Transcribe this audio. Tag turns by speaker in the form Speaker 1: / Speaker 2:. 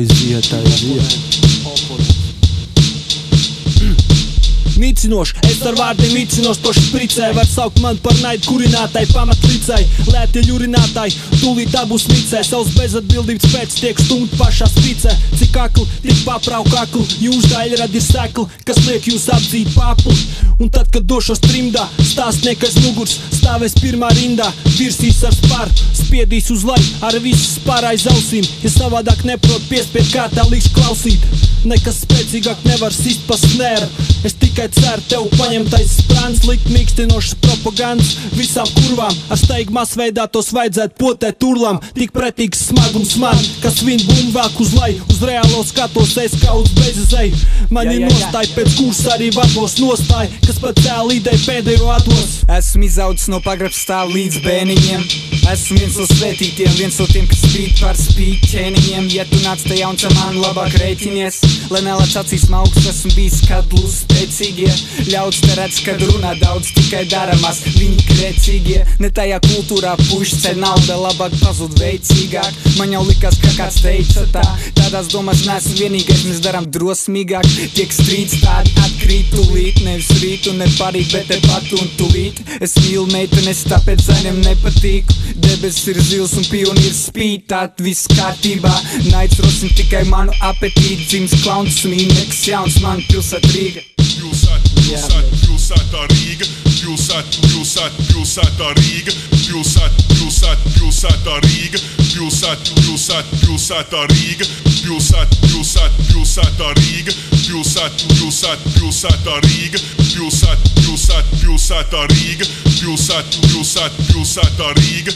Speaker 1: aiziet. Nicinoši, es ar vārdiem nicinoši paši spricē. Var saukt man par naidu kurinātai, pamatlicai. Lētie ļurinātai, tūlīt dabūs micē. Savs bezatbildības pēc tiek stumt pašā spicē. Cik akli, tik paprauk akli. Jūs daļrad ir sekli, kas liek jūs apdzīt papli. Un tad, kad došos trimdā, stāstniekais mugurs stāvēs pirmā rindā. Virsīs ar spāru, spiedīs uz leju ar visu spāru aiz ausīm. Ja savādāk neprot piespied kārtā, likšu klausīt. Nekas spēcīgāk nevar sist pa snēru. Es tikai ceru tev paņemtais sprāns, likt mīkstinošas propagandas visām kurvām. Ar steigu masveidā tos vajadzētu potēt turlām. Tik pretīgs smagums man, kas viņu bumbu velk uz leju. Uz reālo skatos es kā uz bezizēju. Man ir nostāja pēc kuras arī vados nostāja, kas pat cēl ideju pēdējo atlos.
Speaker 2: Esmu izaudzis no pagrabstā līdz bēniņiem. Esmu viens no svētītiem, viens no tiem, kas spīd par spīd ķēniņiem. Ja tu nāc te jauns ar mani, labāk rēķinies. Lai nelāc acīs mauks, esmu bijis kadlus spēcīgie. Ļauds te redz, kad runā daudz, tikai daramās viņi grēcīgie. Ne tajā kultūrā puši ceļ nauda, labāk pazūd veicīgāk. Man jau likās, ka kāds teica tā, tādās domās neesmu vienīgais, mēs darām drosmīgāk. Tiek strīds tādi atkrīt tūlīt, nevis rīt un ne parīt, bet te pat un tūlīt. Es mīlu meitenes, tāpēc zaļiem nepatīku. Debesis ir zils un pionīrs spīd, tād viss kārtībā. Naids rosina tikai manu apetīti, dzims klauns un nekas jauns, man pilsēt Rīga.
Speaker 3: Pilsētā Rīga, pilsētā Rīga, pilsētā Rīga, pilsētā Rīga, pilsētā Rīga, pilsētā Rīga, pilsētā Rīga, pilsētā Rīga.